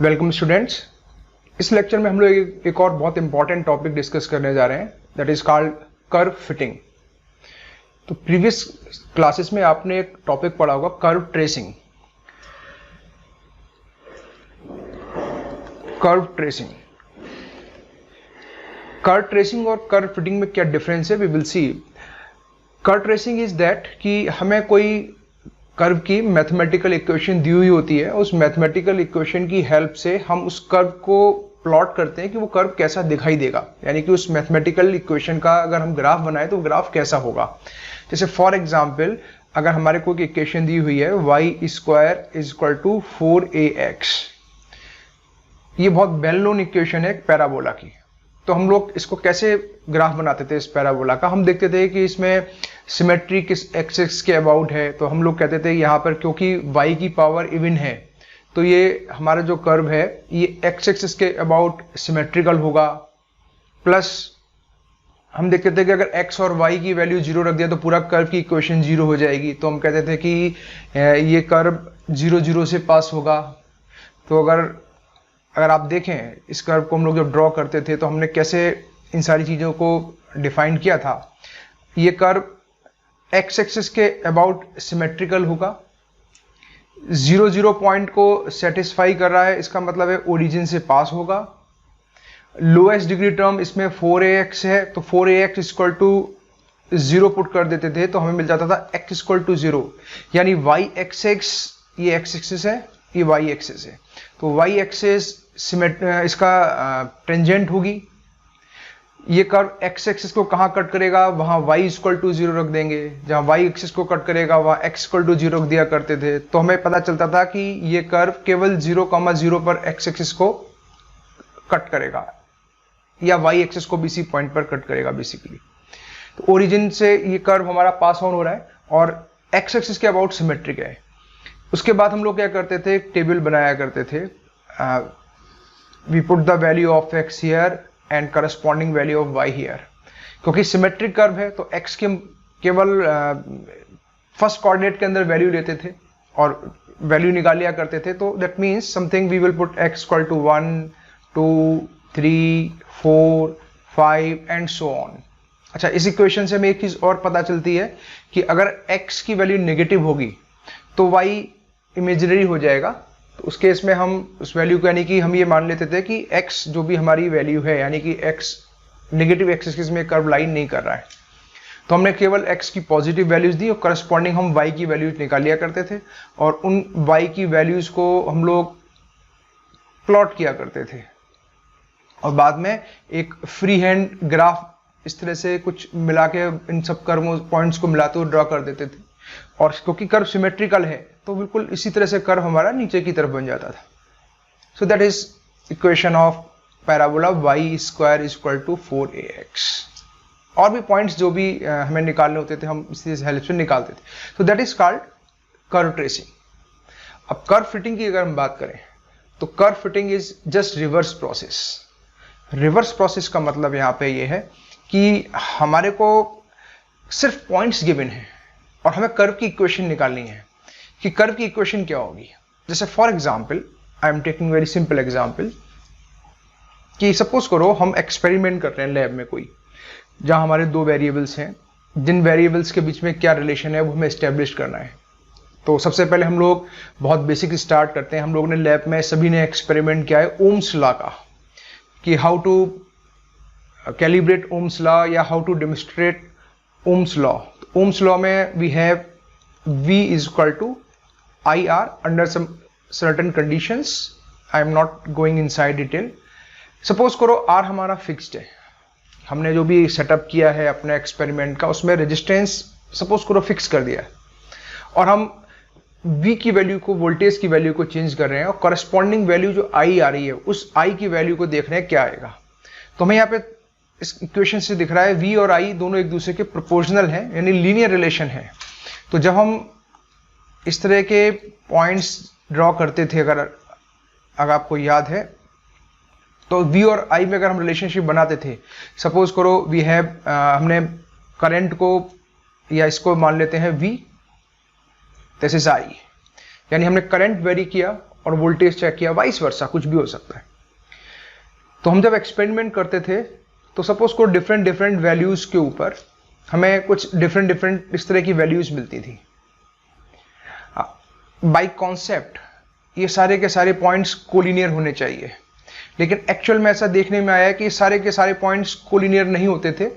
Welcome students. इस lecture में हम लोग एक और बहुत इंपॉर्टेंट टॉपिक डिस्कस करने जा रहे हैं, that is called curve fitting. तो प्रीवियस क्लासेस में आपने एक टॉपिक पढ़ा होगा कर्व ट्रेसिंग। कर्व ट्रेसिंग और कर्व फिटिंग में क्या डिफरेंस है, we will see. Curve tracing is that कि हमें कोई कर्व की मैथमेटिकल इक्वेशन दी हुई होती है, उस मैथमेटिकल इक्वेशन की हेल्प से हम उस कर्व को प्लॉट करते हैं कि वो कर्व कैसा दिखाई देगा, यानी कि उस मैथमेटिकल इक्वेशन का अगर हम ग्राफ बनाए तो ग्राफ कैसा होगा। जैसे फॉर एग्जांपल अगर हमारे को इक्वेशन दी हुई है y² = 4ax, ये बहुत वेल नोन इक्वेशन है पैराबोला की। तो हम लोग इसको कैसे ग्राफ बनाते थे इस पैराबोला का, हम देखते थे कि इसमें सिमेट्री किस एक्सिस के अबाउट है, तो हम लोग कहते थे यहाँ पर क्योंकि y की पावर इवन है तो ये हमारा जो कर्व है ये एक्स एक्सिस के अबाउट सिमेट्रिकल होगा। प्लस हम देखते थे कि अगर x और y की वैल्यू 0 रख दिया तो पूरा कर्व की इक्वेशन 0 हो जाएगी, तो हम कहते थे कि ये कर्व 0 0 से पास होगा। तो अगर आप देखें इस कर्व को हम लोग जब ड्रॉ करते थे तो हमने कैसे इन सारी चीज़ों को डिफाइन किया था। ये कर्व एक्स एक्सिस के अबाउट सिमेट्रिकल होगा, 0 0 पॉइंट को सेटिस्फाई कर रहा है, इसका मतलब है ओरिजिन से पास होगा। लोएस्ट डिग्री टर्म इसमें 4ax है, तो 4ax = 0 पुट कर देते थे तो हमें मिल जाता था x = 0, यानी y एक्सिस, ये x एक्सिस है, ये y एक्सिस है, तो y एक्सिस इसका टेंजेंट होगी। ये कर्व x एक्सिस को कहाँ कट करेगा, वहाँ y = 0 रख देंगे, जहाँ y एक्सिस को कट करेगा वहाँ x = 0 रख दिया करते थे। तो हमें पता चलता था कि ये कर्व केवल 0,0 पर x एक्सिस को कट करेगा या y एक्सिस को भी इसी पॉइंट पर कट करेगा बेसिकली। तो ओरिजिन से ये कर्व हमारा पास ऑन हो रहा है और x एक्सिस के अबाउट सिमेट्रिक है। उसके बाद हम लोग क्या करते थे, एक टेबल बनाया करते थे, we put the value of x here and corresponding value of y here. क्योंकि सिमेट्रिक कर्व है तो x के केवल फर्स्ट कोऑर्डिनेट के अंदर वैल्यू लेते थे और वैल्यू निकाल लिया करते थे। तो that means something we will put x = 1 2 3 4 5 and so on. अच्छा, इस इक्वेशन से हमें एक चीज और पता चलती है कि अगर x की वैल्यू नेगेटिव होगी तो y इमेजिनरी हो जाएगा। तो उस केस में हम उस वैल्यू को, यानी कि हम ये मान लेते थे कि x जो भी हमारी वैल्यू है, यानी कि x नेगेटिव एक्सिस में कर्व लाइन नहीं कर रहा है, तो हमने केवल x की पॉजिटिव वैल्यूज दी और करस्पॉन्डिंग हम y की वैल्यूज निकाल लिया करते थे और उन y की वैल्यूज को हम लोग प्लॉट किया करते थे और बाद में एक फ्री हैंड ग्राफ इस तरह से कुछ मिला के इन सब कर्व पॉइंट्स को मिलाते हुए ड्रॉ कर देते थे। और क्योंकि कर्व सिमेट्रिकल है तो बिल्कुल इसी तरह से कर्व हमारा नीचे की तरफ बन जाता था। सो that is equation of parabola y² = 4ax। और भी पॉइंट्स जो भी हमें निकालने होते थे हम इसी हेल्प से निकालते थे। तो that is called curve tracing. अब कर्व फिटिंग की अगर हम बात करें तो curve fitting is just reverse process. Reverse process का मतलब यहाँ पे ये है कि हमारे को सिर्फ पॉइंट्स गिवन है और हमें कर्व की इक्वेशन निकालनी है कि कर्व की इक्वेशन क्या होगी। जैसे for example, I am taking very simple example, कि सपोज करो हम एक्सपेरिमेंट कर रहे हैं लैब में कोई, जहां हमारे दो वेरिएबल्स हैं, जिन वेरिएबल्स के बीच में क्या रिलेशन है वो हमें एस्टेब्लिश करना है। तो सबसे पहले हम लोग बहुत बेसिक स्टार्ट करते हैं। हम लोगों ने लैब में सभी ने एक्सपेरिमेंट किया है ओम्स लॉ का, कि how to calibrate ohm's law या how to demonstrate ohm's law. Ohm's law में we have V = IR under some certain conditions. I am not going inside detail. Suppose करो R हमारा fixed है, हमने जो भी सेटअप किया है अपने एक्सपेरिमेंट का उसमें रेजिस्टेंस सपोज करो फिक्स कर दिया है और हम V की वैल्यू को, वोल्टेज की वैल्यू को चेंज कर रहे हैं और करस्पॉन्डिंग वैल्यू जो I आ रही है उस I की वैल्यू को देख रहे हैं क्या आएगा। तो हमें यहाँ पे इस इक्वेशन से दिख रहा है V और I दोनों एक दूसरे के प्रोपोर्शनल हैं, यानी लीनियर रिलेशन है। तो जब हम इस तरह के पॉइंट्स ड्रॉ करते थे, अगर आपको याद है, तो V और I में अगर हम रिलेशनशिप बनाते थे, सपोज करो वी हैव, हमने करंट को या इसको मान लेते हैं V, दिस इज I, यानी हमने करंट वेरी किया और वोल्टेज चेक किया, वाइस वर्सा, कुछ भी हो सकता है। तो हम जब एक्सपेरिमेंट करते थे तो सपोज को डिफरेंट डिफरेंट वैल्यूज के ऊपर हमें कुछ डिफरेंट डिफरेंट इस तरह की वैल्यूज मिलती थी। बाय कॉन्सेप्ट ये सारे के सारे पॉइंट्स कोलिनियर होने चाहिए, लेकिन एक्चुअल में ऐसा देखने में आया कि सारे के सारे पॉइंट्स कोलिनियर नहीं होते थे।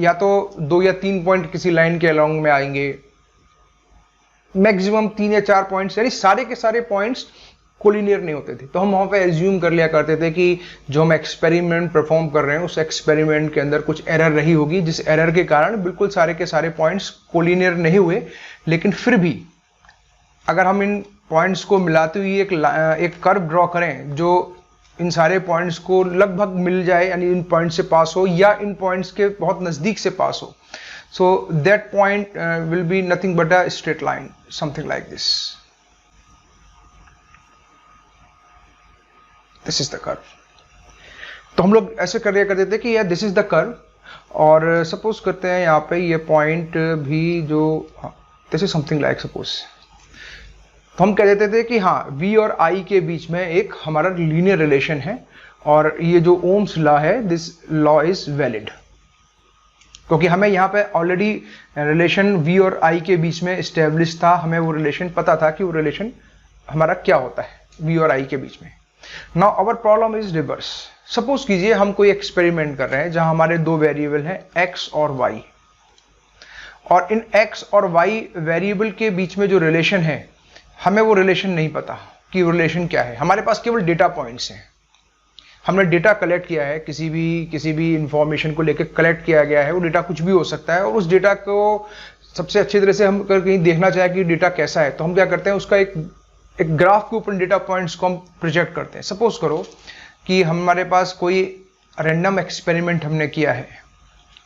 या तो 2 या 3 पॉइंट किसी लाइन के अलोंग में आएंगे, मैक्सिमम 3 या 4 पॉइंट्स, यानी सारे के सारे पॉइंट्स कोलिनियर नहीं होते थे। तो हम वहां पे एज्यूम कर लिया करते थे कि जो हम एक्सपेरिमेंट परफॉर्म कर रहे हैं उस एक्सपेरिमेंट के अंदर कुछ एरर रही होगी, जिस एरर के कारण बिल्कुल सारे के सारे पॉइंट्स कोलिनियर नहीं हुए। लेकिन फिर भी अगर हम इन पॉइंट्स को मिलाते हुए एक कर्व ड्रॉ करें जो इन सारे पॉइंट्स को लगभग मिल जाए, यानी इन पॉइंट से पास हो या इन पॉइंट्स के बहुत नजदीक से पास हो, so that point will be nothing but a straight line, something like this. This is the curve. तो हम लोग ऐसे कर लिया करते थे कि यार दिस इज द कर्व, और सपोज करते हैं यहाँ पे ये पॉइंट भी जो this is something like suppose, तो हम कह देते थे कि हाँ v और i के बीच में एक हमारा लीनियर रिलेशन है, और ये जो ओम्स लॉ है, दिस लॉ इज वैलिड, क्योंकि हमें यहाँ पे ऑलरेडी रिलेशन v और i के बीच में इस्टेब्लिश था। हमें वो रिलेशन पता था कि वो रिलेशन हमारा क्या होता है v और i के बीच में। Now our problem is reverse. Suppose कीजिए हम कोई एक्सपेरिमेंट कर रहे हैं जहां हमारे दो वेरिएबल हैं x और y, और इन x और y वेरिएबल के बीच में जो रिलेशन है हमें वो रिलेशन नहीं पता कि वो रिलेशन क्या है। हमारे पास केवल डेटा पॉइंट्स हैं, हमने डेटा कलेक्ट किया है, किसी भी इंफॉर्मेशन को लेकर कलेक्ट किया गया है। वो डेटा कुछ भी हो सकता है, और उस डेटा को सबसे अच्छी तरह से हम अगर कहीं देखना चाहें कि डेटा कैसा है, तो हम क्या करते हैं, उसका एक ग्राफ के ऊपर डेटा पॉइंट्स को हम प्रोजेक्ट करते हैं। सपोज करो कि हमारे पास कोई रैंडम एक्सपेरिमेंट हमने किया है,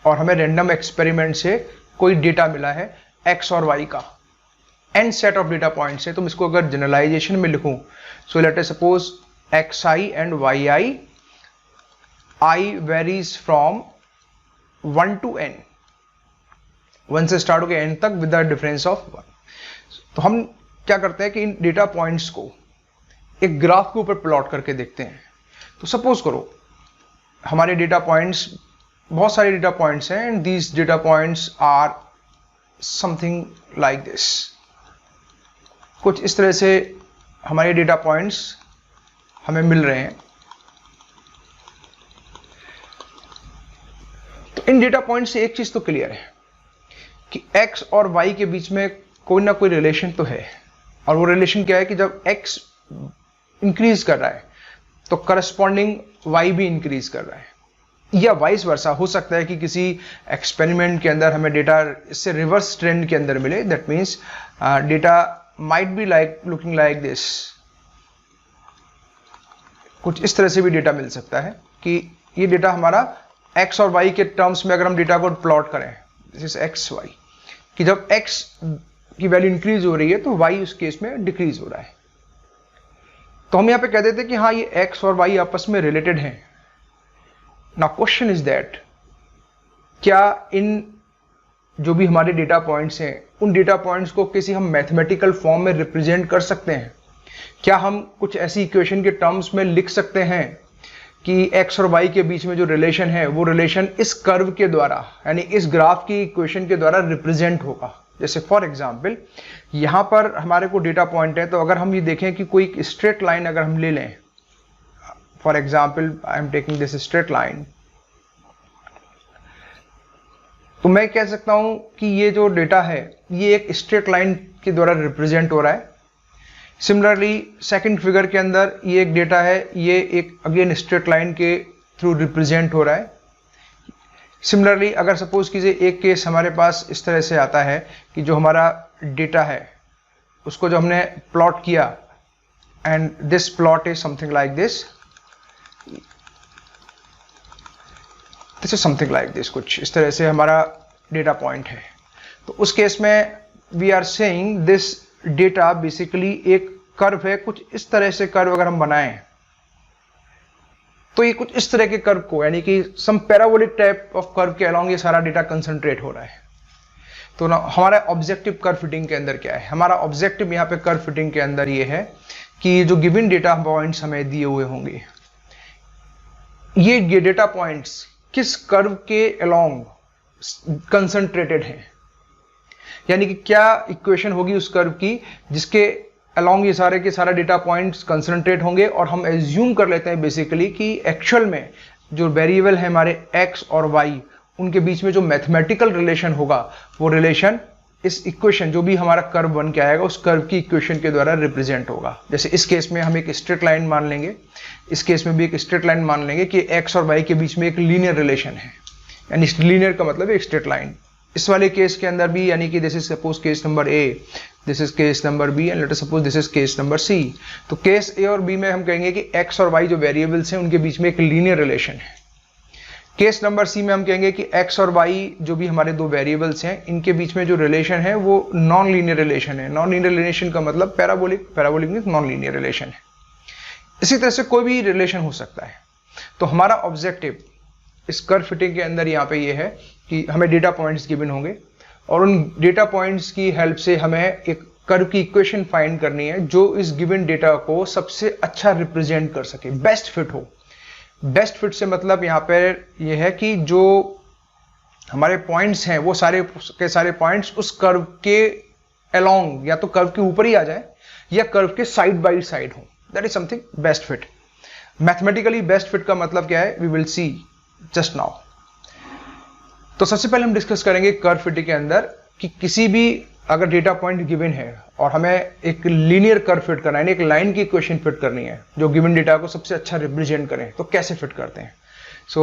और हमें रैंडम एक्सपेरिमेंट से कोई डेटा मिला है x और y का, n set of data points है। तो इसको अगर जनरलाइजेशन में लिखूं, सो let us suppose xi and yi, i varies from 1 to n, 1 से स्टार्ट होकर n तक विद द डिफरेंस ऑफ 1। तो हम क्या करते हैं कि इन डेटा पॉइंट्स को एक ग्राफ के ऊपर प्लॉट करके देखते हैं। तो सपोज करो हमारे डेटा पॉइंट्स, बहुत सारे डेटा पॉइंट्स हैं, and these data points are something like this. कुछ इस तरह से हमारे डेटा पॉइंट्स हमें मिल रहे हैं। तो इन डेटा पॉइंट से एक चीज तो क्लियर है कि x और y के बीच में कोई ना कोई रिलेशन तो है, और वो रिलेशन क्या है कि जब x इंक्रीज कर रहा है तो करस्पॉन्डिंग y भी इंक्रीज कर रहा है, या वाइस वर्सा। हो सकता है कि किसी एक्सपेरिमेंट के अंदर हमें डेटा इससे रिवर्स ट्रेंड के अंदर मिले, that means data might be like looking like this. कुछ इस तरह से भी डेटा मिल सकता है कि ये डेटा हमारा x और y के टर्म्स में अगर हम डेटा को प्लॉट करें, दिस इज x y, कि जब x की वैल्यू इंक्रीज हो रही है तो y उस केस में डिक्रीज हो रहा है। तो हम यहां पे कह देते हैं कि हाँ ये x और y आपस में रिलेटेड हैं। नाउ क्वेश्चन इज दैट, क्या इन जो भी हमारे डेटा पॉइंट्स हैं उन डेटा पॉइंट्स को किसी हम मैथमेटिकल फॉर्म में रिप्रेजेंट कर सकते हैं? क्या हम कुछ ऐसी इक्वेशन के टर्म्स में लिख सकते हैं कि x और y के बीच में जो रिलेशन है वो रिलेशन इस कर्व के द्वारा, यानी इस ग्राफ की इक्वेशन के द्वारा रिप्रेजेंट होगा? जैसे फॉर एग्जांपल यहां पर हमारे को डेटा पॉइंट है, तो अगर हम ये देखें कि कोई स्ट्रेट लाइन अगर हम ले लें, for example I am taking this straight line, तो मैं कह सकता हूं कि ये जो डेटा है ये एक स्ट्रेट लाइन के द्वारा रिप्रेजेंट हो रहा है। सिमिलरली सेकंड फिगर के अंदर ये एक डेटा है, ये एक अगेन स्ट्रेट लाइन के थ्रू रिप्रेजेंट हो रहा है। सिमिलरली अगर सपोज कीजिए एक केस हमारे पास इस तरह से आता है कि जो हमारा डेटा है उसको जो हमने प्लॉट किया, and this plot is something like this, this is something like this, कुछ इस तरह से हमारा डेटा पॉइंट है। तो उस केस में we are saying this data basically एक कर्व है। कुछ इस तरह से कर्व अगर हम बनाएं तो ये कुछ इस तरह के कर्व को, यानी कि सम पैराबोलिक टाइप ऑफ कर्व के अलोंग ये सारा डेटा कंसंट्रेट हो रहा है। तो ना हमारा ऑब्जेक्टिव कर्व फिटिंग के अंदर क्या है? हमारा ऑब्जेक्टिव यहाँ पे कर्व फिटिंग के अंदर ये है कि जो गिवन डेटा पॉइंट्स हमें दिए हुए होंगे, ये डेटा पॉइंट्स किस कर्व के अलोंग कंसंट्रेटेड हैं, यानी कि क्या इक्वेशन होगी उस कर्व की जिसके अलोंग ये सारे के सारा डेटा पॉइंट्स कंसंट्रेट होंगे, और हम एज्यूम कर लेते हैं बेसिकली कि एक्चुअल में जो वेरिएबल है हमारे x और y, उनके बीच में जो मैथमेटिकल रिलेशन होगा वो रिलेशन इस इक्वेशन जो भी हमारा कर्व बन के आएगा उस कर्व की इक्वेशन के द्वारा रिप्रेजेंट होगा। जैसे इस केस में हम एक स्ट्रेट लाइन मान लेंगे, इस केस में भी एक स्ट्रेट लाइन मान लेंगे कि x और y के बीच में एक लीनियर रिलेशन है, यानी लीनियर का मतलब एक स्ट्रेट लाइन। इस वाले केस के अंदर भी, यानी कि this is suppose case number A, this is case number B and let us suppose this is case number C. तो केस ए और बी में हम कहेंगे कि x और y जो वेरिएबल्स हैं उनके बीच में एक लीनियर रिलेशन है। केस नंबर सी में हम कहेंगे कि x और y जो भी हमारे दो वेरिएबल्स हैं इनके बीच में जो रिलेशन है वो नॉन लीनियर रिलेशन है। नॉन लीनियर रिलेशन का मतलब parabolic, parabolic means non linear relation है। इसी तरह से कोई भी रिलेशन हो सकता है। तो हमारा ऑब्जेक्टिव इस कर्व फिटिंग के अंदर यहाँ पे ये है कि हमें डेटा पॉइंट्स गिवन होंगे और उन डेटा पॉइंट्स की हेल्प से हमें एक कर्व की इक्वेशन फाइंड करनी है जो इस गिवन डेटा को सबसे अच्छा रिप्रेजेंट कर सके, बेस्ट फिट हो। बेस्ट फिट से मतलब यहाँ पे ये है कि जो हमारे पॉइंट्स हैं वो सारे के सारे पॉइंट्स उस कर्व के अलोंग, या तो कर्व के ऊपर ही आ जाए या कर्व के साइड बाय साइड हो। That is something best fit. Mathematically best fit का मतलब क्या है, we will see just now. तो सबसे पहले हम डिस्कस करेंगे कर्व फिटिंग के अंदर कि किसी भी अगर डेटा पॉइंट गिवन है और हमें एक लीनियर कर्व फिट करना है, यानी एक लाइन की इक्वेशन फिट करनी है जो गिवन डेटा को सबसे अच्छा रिप्रेजेंट करें, तो कैसे फिट करते हैं। सो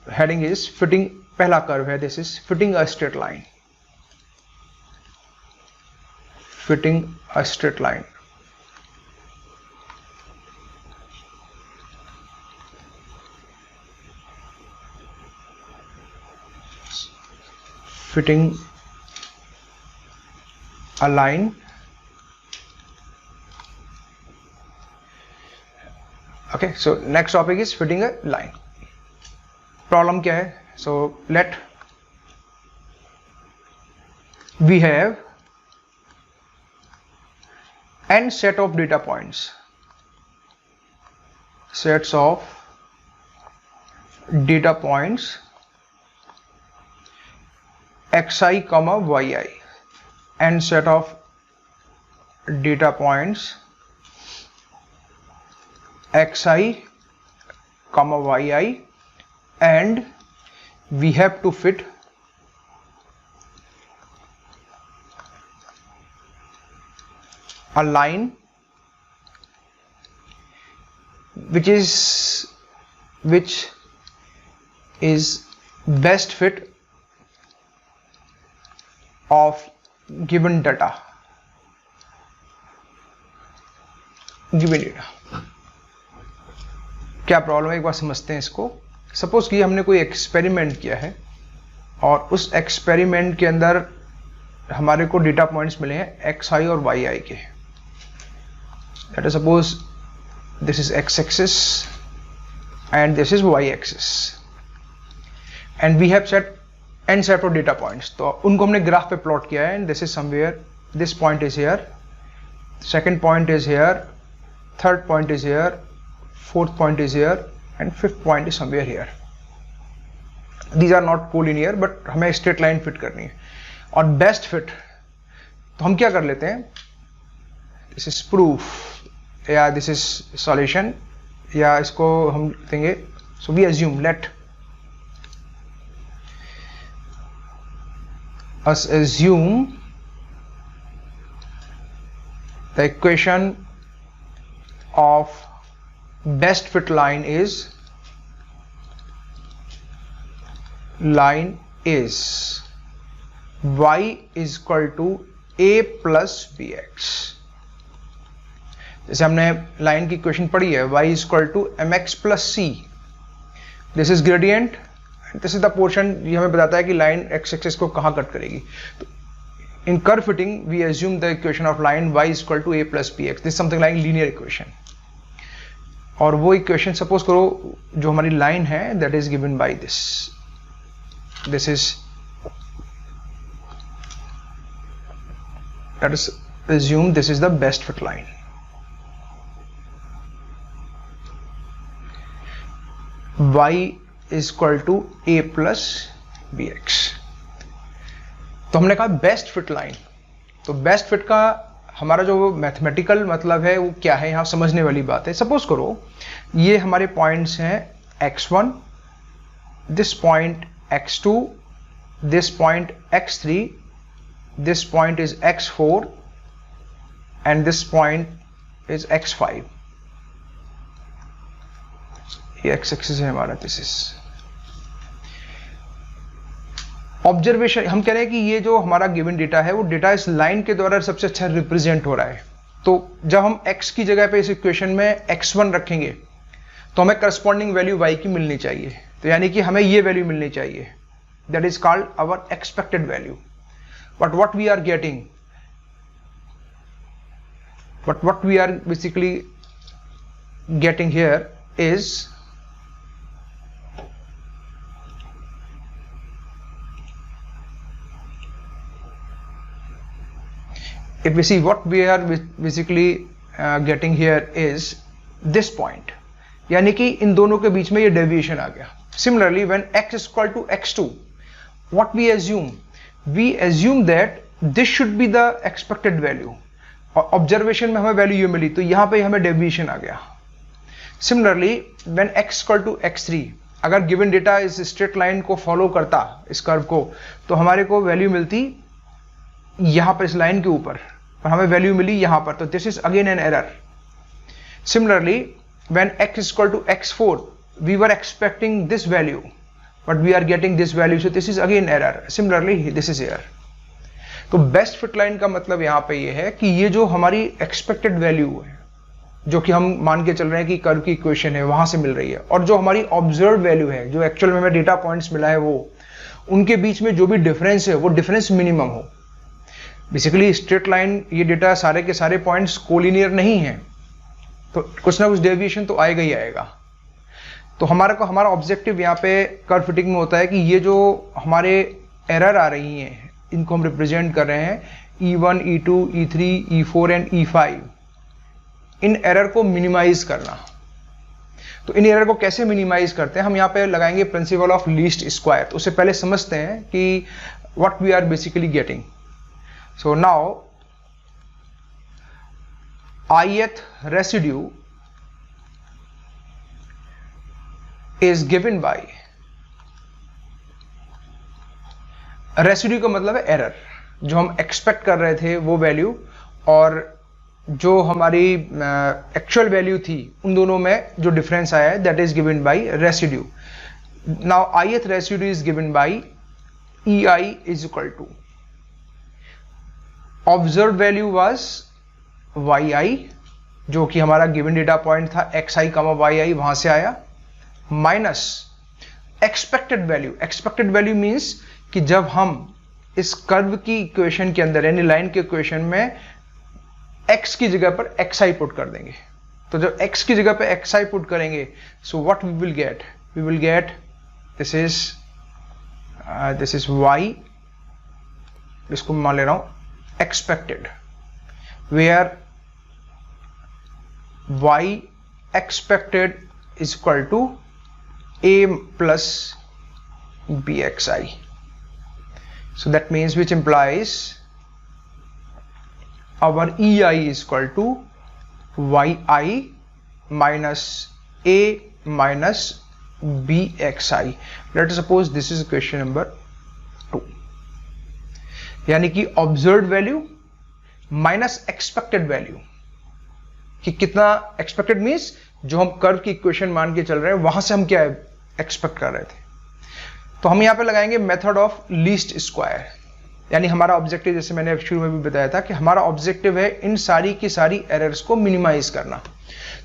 हेडिंग इज फिटिंग, पहला कर्व है this is fitting a straight line, fitting a straight line. fitting a line okay, so next topic is fitting a line. Problem क्या है, so let we have n set of data points, sets of data points xi comma yi, and set of data points xi comma yi, and we have to fit a line which is best fit of given data, given data. क्या problem है एक बार समझते हैं इसको। Suppose कि हमने कोई experiment किया है और उस एक्सपेरिमेंट के अंदर हमारे को डेटा पॉइंट्स मिले हैं एक्स आई और वाई आई के। Let us suppose this is X axis and this is Y axis and we have set n set of data points। तो उनको हमने ग्राफ पे प्लॉट किया है and this is somewhere, this point is here, second point is here, third point is here, fourth point is here and fifth point is somewhere here. These are not collinear but हमें straight line fit करनी है। और best fit तो हम क्या कर लेते हैं, दिस इज प्रूफ या दिस इज सॉल्यूशन या इसको हम देंगे। So we assume, let us assume the equation of best fit line is y is equal to a plus bx। जैसे हमने लाइन की इक्वेशन पढ़ी है, y is equal to mx plus c, this is gradient, this is the portion, ये हमें बताता है कि लाइन एक्स एक्सिस को कहाँ कट करेगी। तो in curve fitting we assume the equation of line y is equal to a plus B x, this something like linear equation. और वो इक्वेशन सपोज करो जो हमारी लाइन है that is given by this, this is let us assume this is the best fit line, y is equal to a plus B x. तो हमने कहा best fit line. तो बेस्ट फिट का हमारा जो मैथमेटिकल मतलब है वो क्या है, यहाँ समझने वाली बात है। सपोज करो ये हमारे पॉइंट्स हैं x1, this point x2, this point x3, this point is x4 and this point is x5। ये x एक्सिस है हमारा, दिस इज ऑब्जर्वेशन। हम कह रहे हैं कि ये जो हमारा गिवन डेटा है वो डेटा इस लाइन के द्वारा सबसे अच्छा रिप्रेजेंट हो रहा है। तो जब हम x की जगह पे इस इक्वेशन में x1 रखेंगे तो हमें करस्पॉन्डिंग वैल्यू y की मिलनी चाहिए। तो यानी कि हमें ये वैल्यू मिलनी चाहिए, that is called our expected value. But what we are getting, but what we are basically getting here is if we see what we are basically getting here is this point, यानी कि इन दोनों के बीच में ये deviation आ गया। Similarly, when x is equal to x2, what we assume? We assume that this should be the expected value. और observation में हमें वैल्यू ये मिली, तो यहाँ पे हमें डेविएशन आ गया। Similarly, when x equal to x3, अगर गिवन डेटा इस स्ट्रेट लाइन को फॉलो करता, इस कर्व को, तो हमारे को वैल्यू मिलती यहाँ पर इस लाइन के ऊपर, और हमें वैल्यू मिली यहाँ पर। तो this is again an error. Similarly when x is equal to x4, we were expecting this value but we are getting this value, so this is again error. Similarly this is error. तो best fit line का मतलब यहाँ पे ये है कि ये जो हमारी एक्सपेक्टेड वैल्यू है, जो कि हम मान के चल रहे हैं कि कर्व की इक्वेशन है, वहां से मिल रही है, और जो हमारी ऑब्जर्व वैल्यू है, जो एक्चुअल में हमें डेटा पॉइंट्स मिला है, वो उनके बीच में जो भी डिफरेंस है वो डिफरेंस मिनिमम हो। बेसिकली स्ट्रेट लाइन, ये डेटा सारे के सारे पॉइंट्स कोलिनियर नहीं है, तो कुछ ना कुछ डेविएशन तो आएगा ही आएगा। तो हमारा ऑब्जेक्टिव यहाँ पे कर्व फिटिंग में होता है कि ये जो हमारे एरर आ रही हैं, इनको हम रिप्रेजेंट कर रहे हैं E1, E2, E3, E4 and E5, in error को मिनिमाइज करना। तो इन एरर को कैसे मिनिमाइज करते हैं, हम यहाँ पे लगाएंगे प्रिंसिपल ऑफ लीस्ट स्क्वायर। तो उससे पहले समझते हैं कि what we are basically getting. So now ith residue is given by, residue का मतलब है एरर, जो हम एक्सपेक्ट कर रहे थे वो वैल्यू और जो हमारी एक्चुअल वैल्यू थी, उन दोनों में जो डिफरेंस आया है, that is given by residue. Now ith residue is given by ei is equal to, observe value was yi, जो कि हमारा गिवन डेटा पॉइंट था xi, yi, वहां से आया, minus expected value. Expected value means कि जब हम इस कर्व की इक्वेशन के अंदर, यानी लाइन के इक्वेशन में x की जगह पर xi पुट कर देंगे। तो जब x की जगह पे xi पुट करेंगे, so what we will get, we will get this is y, इसको मान ले रहा हूं expected, where y expected is equal to a plus bxi. So that means, which implies our ei is equal to yi minus a minus bxi. Let us suppose this is question number 2, यानी कि observed value minus expected value, कि कितना expected means जो हम curve की equation मान के चल रहे हैं वहां से हम क्या एक्सपेक्ट कर रहे थे। तो हम यहां पे लगाएंगे मेथड ऑफ लीस्ट स्क्वायर, यानी हमारा ऑब्जेक्टिव, जैसे मैंने शुरू में भी बताया था कि हमारा ऑब्जेक्टिव है इन सारी की सारी एरर्स को मिनिमाइज करना।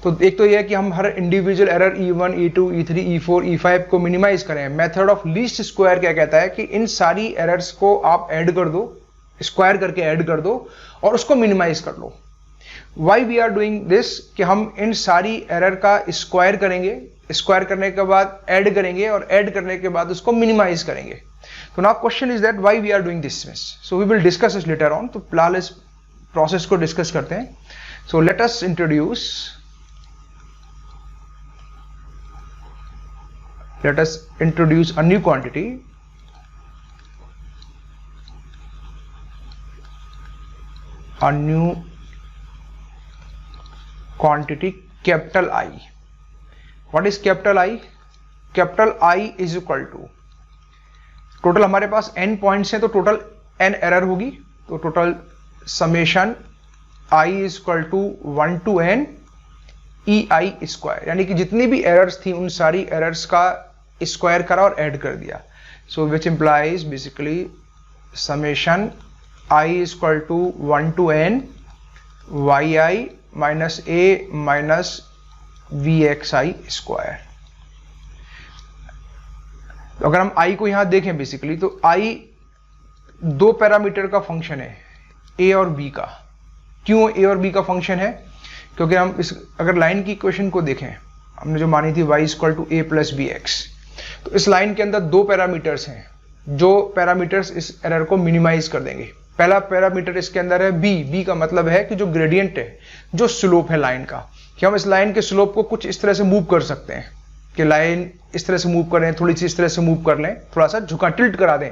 तो एक तो यह है कि हम हर individual error E1, E2, E3, E4, E5 को मिनिमाइज करें। मेथड ऑफ लीस्ट स्क्वायर क्या कहता है कि इन सारी एरर्स को आप ऐड कर दो, स्क्वायर करके ऐड कर दो और उसको मिनिमाइज कर लो। Why we are doing this, कि हम इन सारी एरर का स्क्वायर करेंगे, स्क्वायर करने के बाद ऐड करेंगे और ऐड करने के बाद उसको मिनिमाइज करेंगे। तो now question is that why we are doing this. So we will discuss this later on. तो फिलहाल इस प्रोसेस को डिस्कस करते हैं। So let us introduce let us introduce a new quantity, capital I. What is capital I? Capital I is equal to, total हमारे पास n points हैं तो total n error होगी, तो total summation I is equal to 1 to n EI square, यानी कि जितनी भी errors थी उन सारी एरर्स का स्क्वायर करा और ऐड कर दिया. So which implies basically summation I is equal to 1 to n yi minus a minus vxi square. तो अगर हम I को यहां देखें बेसिकली तो I दो पैरामीटर का फंक्शन है, A और B का. क्यों A और B का फंक्शन है? क्योंकि हम इस अगर लाइन की इक्वेशन को देखें, हमने जो मानी थी y equal to a plus B x, तो इस लाइन के अंदर दो पैरामीटर्स हैं जो पैरामीटर्स इस एरर को मिनिमाइज कर देंगे. पहला पैरामीटर इसके अंदर है b का मतलब है कि जो ग्रेडियंट है, जो स्लोप है लाइन का, कि हम इस लाइन के स्लोप को कुछ इस तरह से मूव कर सकते हैं कि लाइन इस तरह से मूव करें, थोड़ी सी इस तरह से मूव कर लें, थोड़ा सा झुका टिल्ट करा दें.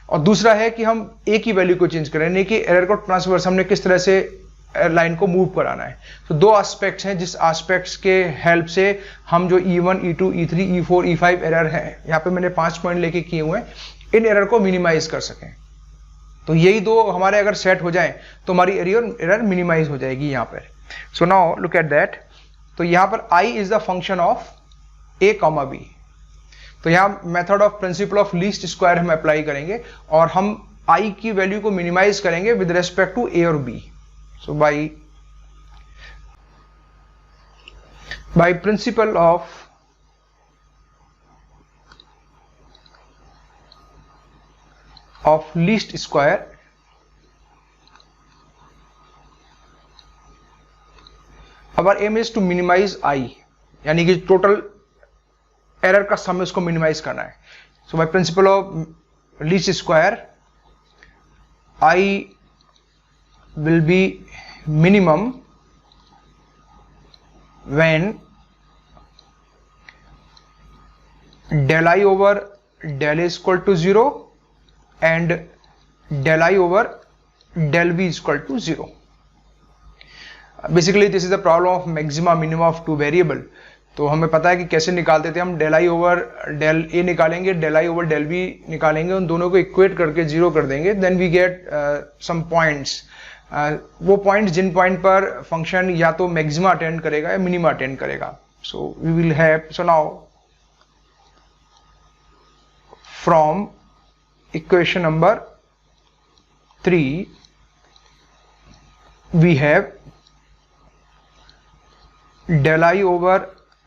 और दूसरा है कि हम a की वैल्यू को चेंज करें, यानी कि एरर को ट्रांसवर्स हमने किस तरह से लाइन को मूव कराना है. तो दो एस्पेक्ट्स हैं जिस एस्पेक्ट्स के हेल्प से हम जो E1, E2, E3, E4, E5 error है, यहाँ पे मैंने 5 पॉइंट लेके किए हुए हैं, इन एरर को मिनिमाइज कर सकें. तो यही दो हमारे अगर सेट हो जाएं तो हमारी एरर मिनिमाइज हो जाएगी यहाँ पर. So now look at that. तो यहाँ पर I is the function of A, B. तो यहाँ method of principle of least square हम अप्लाई करेंगे और हम I की वैल्यू को मिनिमाइज करेंगे विद रेस्पेक्ट टू A और B. So by principle of least square, our aim is to minimize I, यानी कि टोटल एरर का सम इसको मिनिमाइज करना है. So by principle of least square, I will be minimum when del I over del A is equal to 0 and del I over del B is equal to 0. Basically this is the problem of maxima minima of two variable. तो हमें पता है कि कैसे निकालते थे हम, del I over del A निकालेंगे, del I over del B निकालेंगे, उन दोनों को इक्वेट करके जीरो कर देंगे, then we get some points. वो पॉइंट जिन पॉइंट पर फंक्शन या तो मैक्सिमा अटेंड करेगा या मिनिमा अटेंड करेगा. So we will have, so now from equation number 3 we have del I over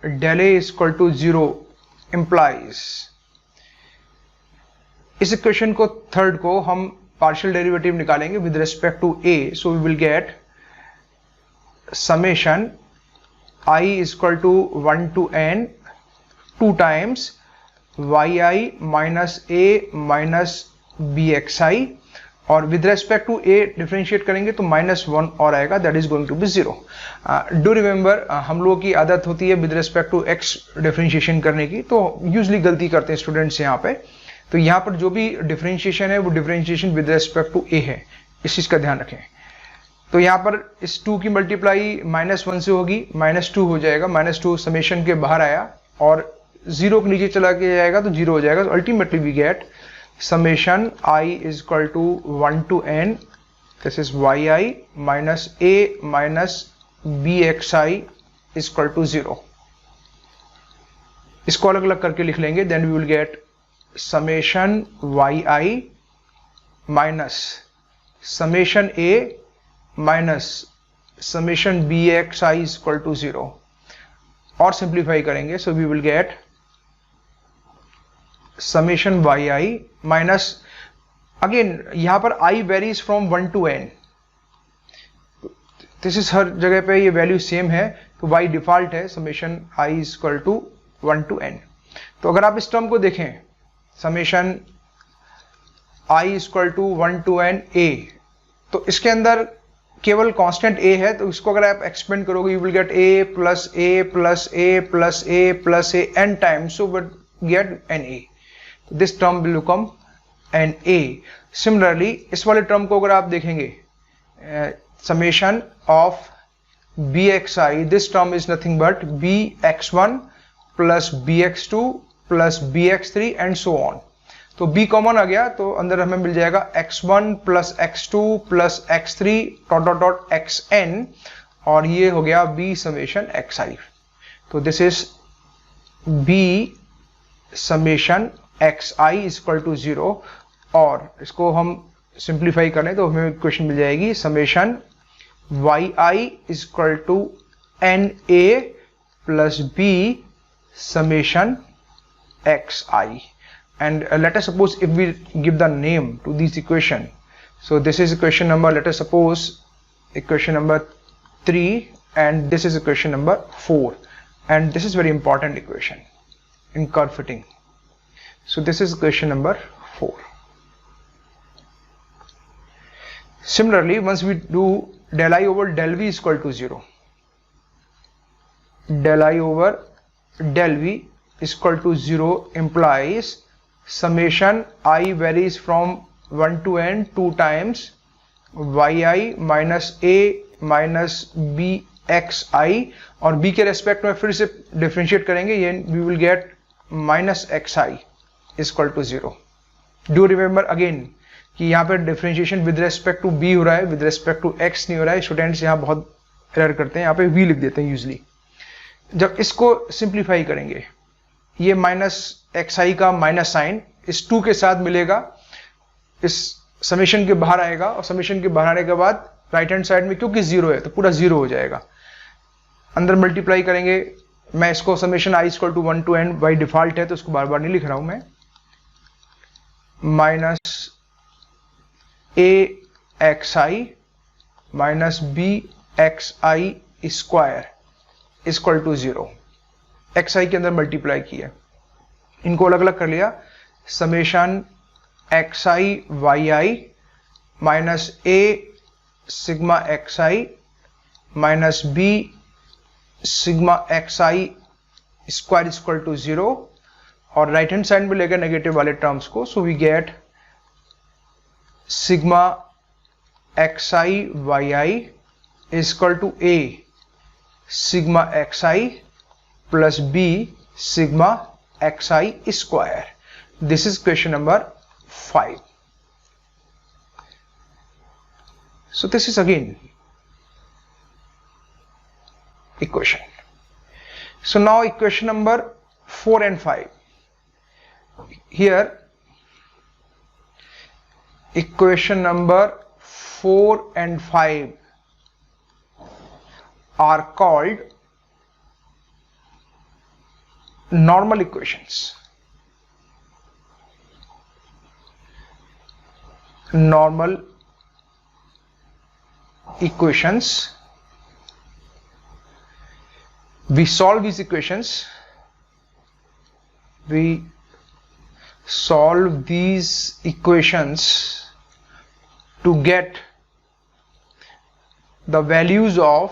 del A is equal to 0 implies, इस इक्वेशन को थर्ड को हम पार्शियल डेरिवेटिव निकालेंगे with respect to A. So we will get summation I is equal to 1 to n 2 times yi minus A minus bxi, और with respect to A differentiate करेंगे तो -1 और आएगा, that is going to be 0. Do remember, हम लोगों की आदत होती है with respect to x differentiation करने की, तो यूजली गलती करते हैं स्टूडेंट्स यहाँ पे. तो यहाँ पर जो भी डिफरेंशिएशन है वो differentiation with respect to A है, इस चीज का ध्यान रखें. तो यहाँ पर इस 2 की मल्टीप्लाई -1 से होगी, -2 हो जाएगा, -2 समेशन के बाहर आया और 0 के नीचे चला के जाएगा तो 0 हो जाएगा. तो ultimately we get summation I is equal to 1 to n, this is yi minus A minus bxi is equal to 0. इसको अलग अलग करके लिख लेंगे, then we will get summation yi minus summation A minus summation bxi is equal to 0, और simplify करेंगे, so we will get summation yi minus, again यहां पर I varies from 1 to n, this is हर जगह पे ये value same है, तो y डिफॉल्ट है, summation I is equal to 1 to n. तो अगर आप इस टर्म को देखें, summation I is equal to 1 to n a, तो इसके अंदर केवल कांस्टेंट a है, तो इसको अगर आप एक्सपेंड करोगे you will gate a plus a plus a plus a plus a n times. So but get NA. This term will become NA. Similarly, इस वाले term को अगर आप देखेंगे, summation of bxi, this term is nothing but bx1 plus bx2 plus bx3 and so on. तो b common आ गया तो अंदर हमें मिल जाएगा x1 plus x2 plus x3 dot dot dot xn, और ये हो गया b समेशन xi. तो this is b summation xi is equal to 0, और इसको हम सिंप्लीफाई करें तो हमें इक्वेशन मिल जाएगी summation yi is equal to na plus b summation xi. And let us suppose if we give the name to this equation, so this is equation number, let us suppose equation number 3, and this is equation number 4, and this is very important equation in curve fitting. So this is equation number 4. Similarly, once we do del I over del V is equal to 0, del I over del V is equal to 0 implies summation I varies from 1 to n 2 times yi minus a minus bxi, और b के respect में फिर से differentiate करेंगे, ये we will get minus xi is equal to 0. Do remember again कि यहाँ पे differentiation with respect to b हो रहा है, विद रेस्पेक्ट टू x नहीं हो रहा है. स्टूडेंट्स यहाँ बहुत एरर करते हैं, यहाँ पे v लिख देते हैं यूजली. जब इसको सिंप्लीफाई करेंगे, ये माइनस xi का माइनस साइन इस 2 के साथ मिलेगा, इस समेशन के बाहर आएगा, और समेशन के बाहर आने के बाद राइट हैंड साइड में क्योंकि 0 है तो पूरा 0 हो जाएगा. अंदर मल्टीप्लाई करेंगे, मैं इसको summation i equal to 1 to n by default है तो उसको बार बार नहीं लिख रहा हूं मैं, minus a xi minus b xi square equal to 0. xi के अंदर मल्टीप्लाई किया, इनको अलग अलग कर लिया, summation xi yi minus a sigma xi minus b sigma xi square equal to 0, और राइट हैंड साइड में लेकर नेगेटिव वाले टर्म्स को, so we get sigma xi yi equal to a sigma xi plus b sigma xi square. This is question number 5. So this is again equation. So now equation number 4 and 5. Here equation number 4 and 5 are called normal equations. Normal equations. We solve these equations. We solve these equations to get the values of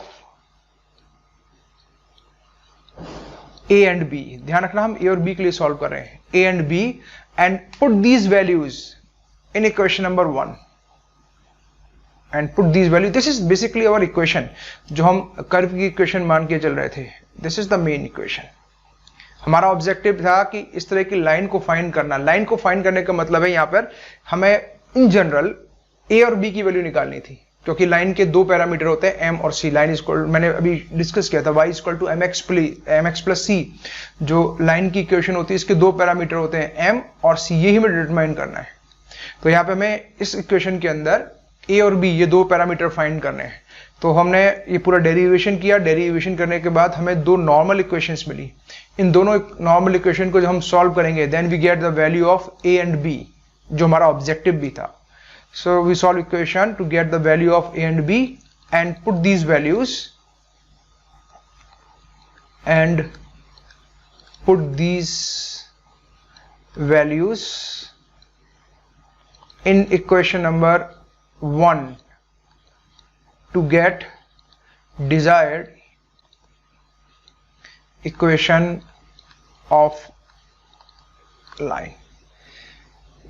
a and b. ध्यान रखना हम a और b के लिए solve कर रहे हैं, a and b, and put these values in equation number 1 and put these values. This is basically our equation जो हम कर्व की इक्वेशन मान के चल रहे थे. This is the main equation. हमारा ऑब्जेक्टिव था कि इस तरह की लाइन को फाइंड करना. लाइन को फाइंड करने का मतलब है यहाँ पर हमें इन जनरल a और b की वैल्यू निकालनी थी, क्योंकि लाइन के 2 पैरामीटर होते हैं m और c. लाइन इक्वल, मैंने अभी डिस्कस किया था, y equal to mx plus c. जो लाइन की इक्वेशन होती है इसके 2 पैरामीटर होते हैं m और c, यही हमें डिटरमाइन करना है. तो यहाँ पे हमें इस इक्वेशन के अंदर a और b ये 2 पैरामीटर फाइंड करने हैं. तो हमने ये पूरा डेरिवेशन किया. डेरिवेशन करने के बाद हमें 2 नॉर्मल इक्वेशंस मिली. इन दोनों नॉर्मल इक्वेशन को जब हम सॉल्व करेंगे, then we get the value of a and b, जो हमारा ऑब्जेक्टिव भी था. So we solve equation to get the value of a and b and put these values in equation number 1 to get desired equation of line,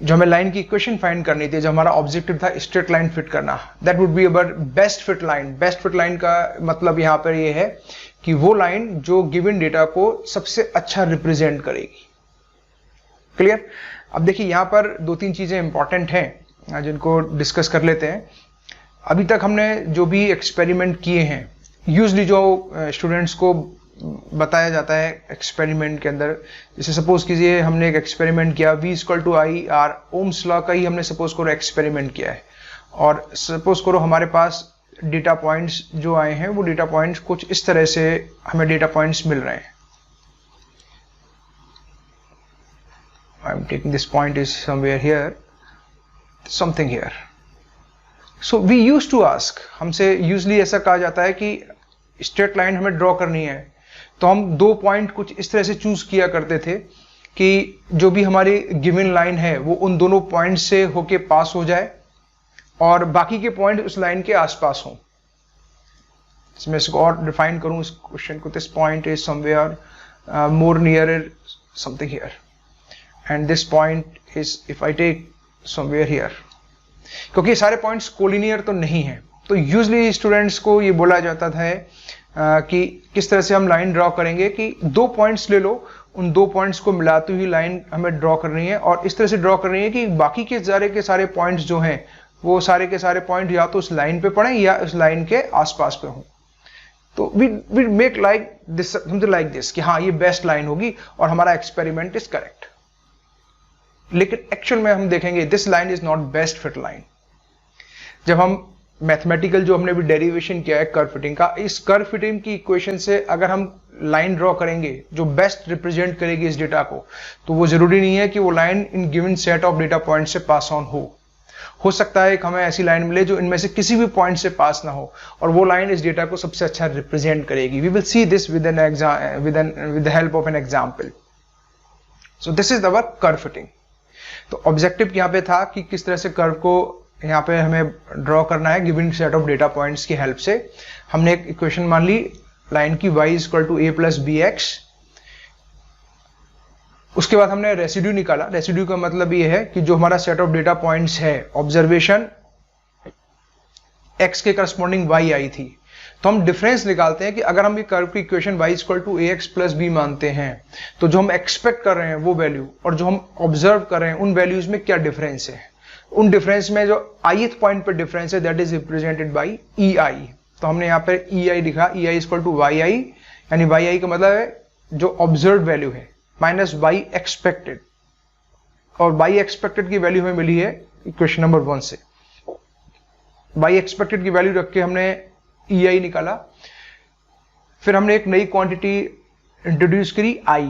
जो हमें line की equation find करनी थी, जो हमारा ऑब्जेक्टिव था स्ट्रेट लाइन फिट करना, that would be our best fit line. Best fit line का मतलब यहां पर ये है कि वो लाइन जो गिवन डेटा को सबसे अच्छा रिप्रेजेंट करेगी। क्लियर? अब देखिए यहां पर दो तीन चीजें इंपॉर्टेंट हैं जिनको डिस्कस कर लेते हैं। अभी तक हमने जो भी एक्सपेरिमेंट किए हैं, यूजली जो स्टूडेंट्स को बताया जाता है एक्सपेरिमेंट के अंदर, जैसे सपोज कीजिए हमने एक एक्सपेरिमेंट किया V = I/R, ओम्स लॉ का ही हमने सपोज करो एक्सपेरिमेंट किया है, और सपोज करो हमारे पास डेटा पॉइंट्स जो आए हैं वो डेटा पॉइंट्स कुछ इस तरह से हमें डेटा पॉइंट्स मिल रहे हैं। I am taking this point is somewhere here, something here. So we used to ask, हमसे यूजली ऐसा कहा जाता है कि स्ट्रेट लाइन हमें ड्रॉ करनी है, तो हम दो पॉइंट कुछ इस तरह से चूज किया करते थे कि जो भी हमारी गिवन लाइन है वो उन दोनों पॉइंट से होके पास हो जाए और बाकी के पॉइंट उस लाइन के आसपास हों। मैं इसको और डिफाइन करूं इस क्वेश्चन को, this point is somewhere more near something here and this point is if I take somewhere here. क्योंकि सारे पॉइंट्स कोलिनियर तो नहीं है, तो यूजली स्टूडेंट्स को ये बोला जाता था कि किस तरह से हम लाइन ड्रॉ करेंगे कि दो पॉइंट्स ले लो, उन दो पॉइंट्स को मिलाते हुई लाइन हमें ड्रॉ करनी है, और इस तरह से ड्रॉ करनी है कि बाकी के सारे पॉइंट्स जो हैं वो सारे के सारे पॉइंट या तो उस लाइन पे पड़े या उस लाइन के आसपास पे हों। तो we make like this, something like this, कि हाँ ये बेस्ट लाइन होगी और हमारा एक्सपेरिमेंट इज करेक्ट। लेकिन एक्चुअल में हम देखेंगे this line is not best fit line. जब हम मैथमेटिकल जो हमने भी डेरिवेशन किया है कर्व फिटिंग का, इस कर्व फिटिंग की इक्वेशन से अगर हम लाइन ड्रॉ करेंगे जो बेस्ट रिप्रेजेंट करेगी इस डेटा को, तो वो जरूरी नहीं है कि वो line in given set of data point से पास ऑन हो सकता है कि हमें ऐसी लाइन मिले जो इनमें से किसी भी पॉइंट से पास ना हो, और वो लाइन इस डेटा को सबसे अच्छा रिप्रेजेंट करेगी। We will see this with the help of an example. So this is our curve fitting. तो ऑब्जेक्टिव यहाँ पे था कि किस तरह से कर्व को यहाँ पे हमें ड्रॉ करना है given set of data points की हेल्प से। हमने एक इक्वेशन मान ली लाइन की y = a + bx। उसके बाद हमने रेसिड्यू निकाला। रेसिड्यू का मतलब ये है कि जो हमारा सेट ऑफ डेटा पॉइंट्स है, ऑब्जर्वेशन x के करस्पॉन्डिंग y आई थी, तो हम डिफरेंस निकालते हैं कि अगर हम ये कर्व की इक्वेशन y = ax + b मानते हैं, तो जो हम एक्सपेक्ट कर रहे हैं वो वैल्यू और जो हम ऑब्जर्व कर रहे हैं उन वैल्यूज में क्या डिफरेंस है। उन डिफरेंस में जो ith पॉइंट पर डिफरेंस है that is represented by EI। तो हमने यहाँ पर EI लिखा, EI = YI, यानी YI का मतलब है जो ऑब्जर्व वैल्यू है माइनस y एक्सपेक्टेड, और y एक्सपेक्टेड की वैल्यू हमें मिली है इक्वेशन नंबर 1 से। y एक्सपेक्टेड की वैल्यू रख के हमने EI निकाला। फिर हमने एक नई क्वांटिटी इंट्रोड्यूस करी I।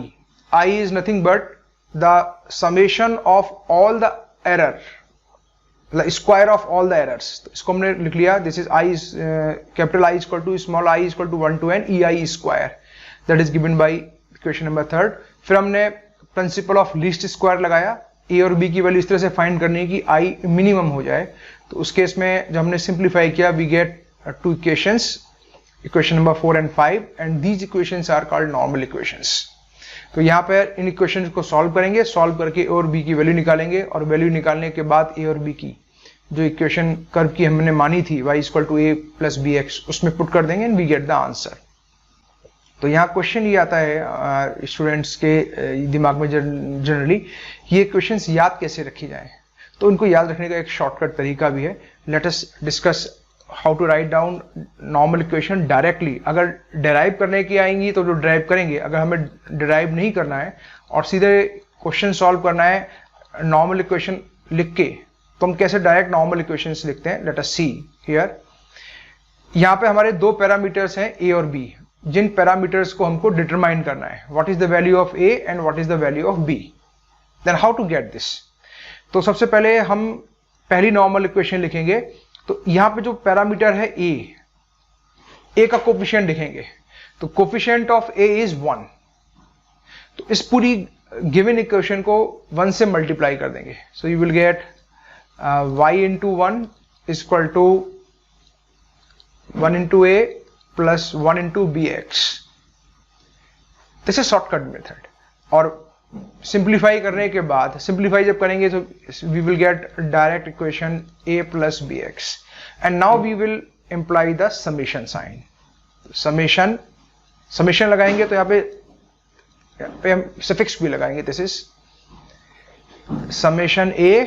I is nothing but the summation of all the error, square of all the errors. तो इसको हमने लिख लिया, this is I capital I = small I = 1 to n EI square, that is given by equation number 3। फिर हमने principle of least square लगाया, a और b की वैल्यू इस तरह से फाइंड करनी है कि I मिनिमम हो जाए। तो उस केस में जब हमने सिंप्लीफाई किया we get two equations, equation number 4 and 5, and these equations are called normal equations। तो यहाँ पर इन इक्वेशंस को सॉल्व करेंगे, सॉल्व करके a और b की वैल्यू निकालेंगे, और वैल्यू निकालने के बाद a और b की जो इक्वेशन कर्व की हमने मानी थी y = a + bx, उसमें पुट कर देंगे and we get the answer. तो यहाँ क्वेश्चन ये आता है स्टूडेंट्स के दिमाग में जनरली, ये क्वेश्चंस याद कैसे रखी जाए। तो उनको याद रखने का एक शॉर्टकट तरीका भी है। Let us discuss how to write down normal equation directly. अगर डिराइव करने की आएंगी तो जो डिराइव करेंगे, अगर हमें डिराइव नहीं करना है और सीधे क्वेश्चन सॉल्व करना है नॉर्मल इक्वेशन लिख के, तो हम कैसे डायरेक्ट नॉर्मल इक्वेशंस लिखते हैं। Let us see here. यहाँ पे हमारे दो पैरामीटर्स हैं a और b, जिन पैरामीटर्स को हमको डिटरमाइन करना है, what is the value of a and what is the value of b। Then how to get this. तो सबसे पहले हम पहली नॉर्मल इक्वेशन लिखेंगे। तो यहां पे जो पैरामीटर है a का कोफिशिएंट लिखेंगे, तो कोफिशिएंट ऑफ a इज 1। तो इस पूरी गिवन इक्वेशन को 1 से मल्टीप्लाई कर देंगे। So you will gate y × 1 = 1 × a + 1 × bx। This is shortcut method. और सिंप्लीफाई करने के बाद, सिंप्लीफाई जब करेंगे तो we will get direct equation a plus B x, and now we will imply the summation sign. Summation लगाएंगे तो यहाँ पे हम सफिक्स भी लगाएंगे, this is summation a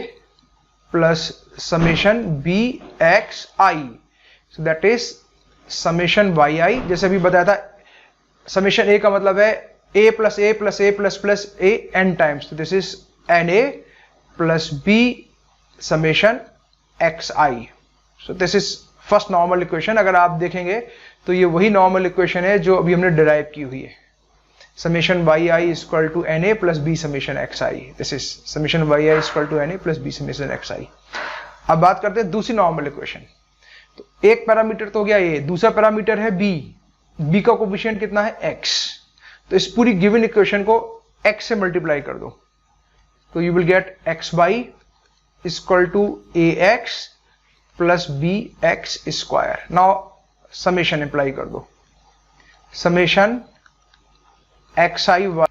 plus summation b x i, so that is summation y i. जैसे अभी बताया था, समेशन a का मतलब है a plus a plus a plus plus a n times, तो this is n a plus B summation x i. So this is first normal equation. अगर आप देखेंगे तो ये वही नॉर्मल इक्वेशन है जो अभी हमने डिराइव की हुई है, summation y I is equal to n a plus B summation x i. This is summation y I is equal to n a plus B summation x i. अब बात करते हैं दूसरी नॉर्मल इक्वेशन। तो एक पैरामीटर तो हो गया ये, दूसरा पैरामीटर है बी। बी का कोफिशिएंट कितना है? एक्स। तो इस पूरी गिवन इक्वेशन को x से मल्टीप्लाई कर दो, तो you will get x y equal to a x plus B x square. Now summation apply कर दो, summation x I y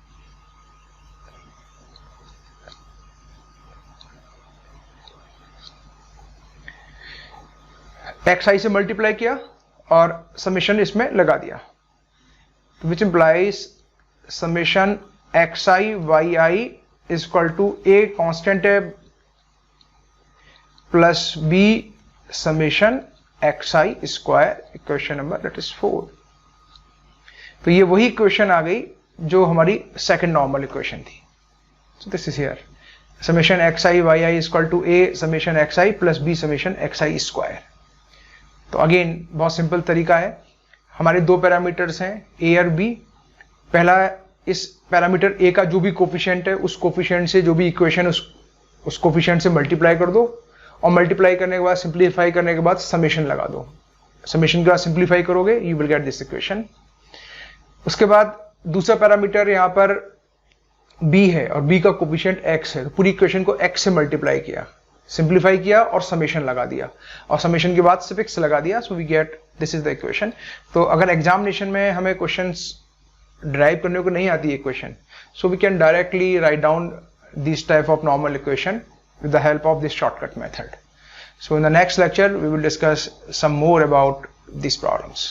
x i से मल्टीप्लाई किया और समेशन इसमें लगा दिया, which implies summation x I Y I is equal to a constant है plus B summation x I square, equation number that is 4। तो ये वही इक्वेशन आ गई जो हमारी सेकंड नॉर्मल इक्वेशन थी। So this is here summation x I Y I is equal to A summation x I plus B summation x I square. तो again बहुत simple तरीका है, हमारे दो पैरामीटर्स हैं ए और बी। पहला, इस पैरामीटर ए का जो भी कोफिशिएंट है उस कोफिशिएंट से जो भी इक्वेशन उस कोफिशिएंट से मल्टीप्लाई कर दो, और मल्टीप्लाई करने के बाद सिंप्लीफाई करने के बाद समेशन लगा दो। समेशन के बाद सिंप्लीफाई करोगे you will get this equation. उसके बाद दूसरा पैरामीटर यहाँ पर बी है और बी का कोफिशिएंट एक्स है, तो पूरी इक्वेशन को एक्स से मल्टीप्लाई किया, सिंप्लीफाई किया और समेशन लगा दिया, और समेशन के बाद सफिक्स लगा दिया, so we get this is the equation. तो अगर एग्जामिनेशन में हमें क्वेश्चंस ड्राइव करने को नहीं आती है equation, so we can directly write down this type of normal equation with the help of this shortcut method. So in the next lecture we will discuss some more about these problems.